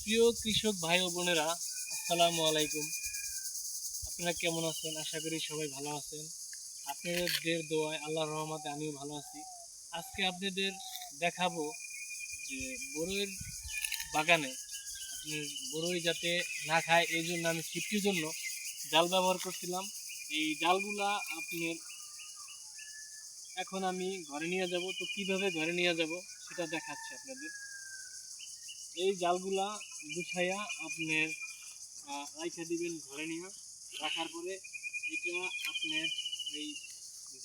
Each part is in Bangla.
প্রিয় কৃষক ভাই ও বোনেরা, আসসালামু আলাইকুম। আপনারা কেমন আছেন? আশা করি সবাই ভালো আছেন। আপনাদের দোয়ায় আল্লাহর রহমতে আমিও ভালো আছি। আজকে আপনাদের দেখাবো যে বড়ইয়ের বাগানে আপনার বড়ই যাতে না খায় এই জন্য আমি সিফটির জন্য জাল ব্যবহার করছিলাম। এই জালগুলা আপনার এখন আমি ঘরে নিয়ে যাব। তো কিভাবে ঘরে নিয়ে যাব সেটা দেখাচ্ছি আপনাদের। এই জালগুলা গুছাইয়া আপনার রাইখা দিবেন ঘরে নিয়ে। রাখার পরে এটা আপনার ওই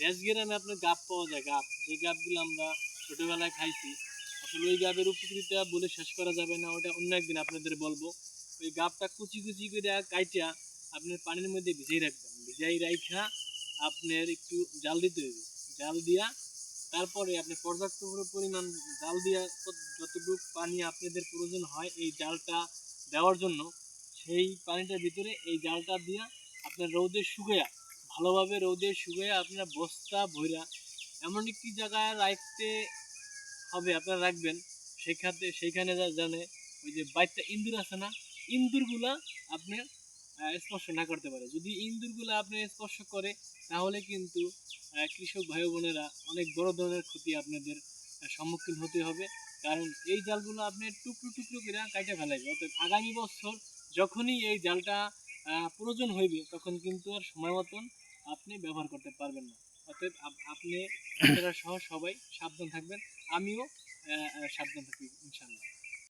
দেশ গ্রামে আপনার গাব পাওয়া যায়, গাব, যে গাবগুলো আমরা ছোটবেলায় খাইছি। আসলে ওই গাবের উপকৃতা বলে শেষ করা যাবে না, ওটা অন্য একদিন আপনাদের বলবো। ওই গাবটা কুচি কুচি করে কাইটা আপনার পানির মধ্যে ভিজাই রাখবেন। ভিজাই রাইখা আপনার একটু জাল দিতে হবে। জাল দিয়া তারপরে আপনি পর্যাপ্ত পরিমাণ জাল দিয়া যতটুকু পানি আপনাদের প্রয়োজন হয় এই জালটা দেওয়ার জন্য, সেই পানিটার ভিতরে এই জালটা দিয়া আপনার রৌদে শুকাইয়া, ভালোভাবে রৌদে শুকাইয়া আপনার বস্তা ভইরা এমন একটি জায়গায় রাখতে হবে, আপনারা রাখবেন সেইখানে জানে ওই যে বাইরটা ইন্দুর আছে না, ইন্দুরগুলা আপনার স্পর্শ না করতে পারে। যদি ইন্দুরগুলা আপনার স্পর্শ করে তাহলে কিন্তু কৃষক ভাই বোনেরা অনেক বড় ধরনের ক্ষতি আপনাদের সম্মুখীন হতে হবে। কারণ এই জালগুলো আপনি টুকরো টুকরো করে কাইটা ফেলাইবে। অর্থাৎ আগামী বছর যখনই এই জালটা প্রয়োজন হইবে তখন কিন্তু আর সময় মতন আপনি ব্যবহার করতে পারবেন না। অতএব আপনারা সহ সবাই সাবধান থাকবেন। আমিও সাবধান থাকি ইনশাল্লাহ।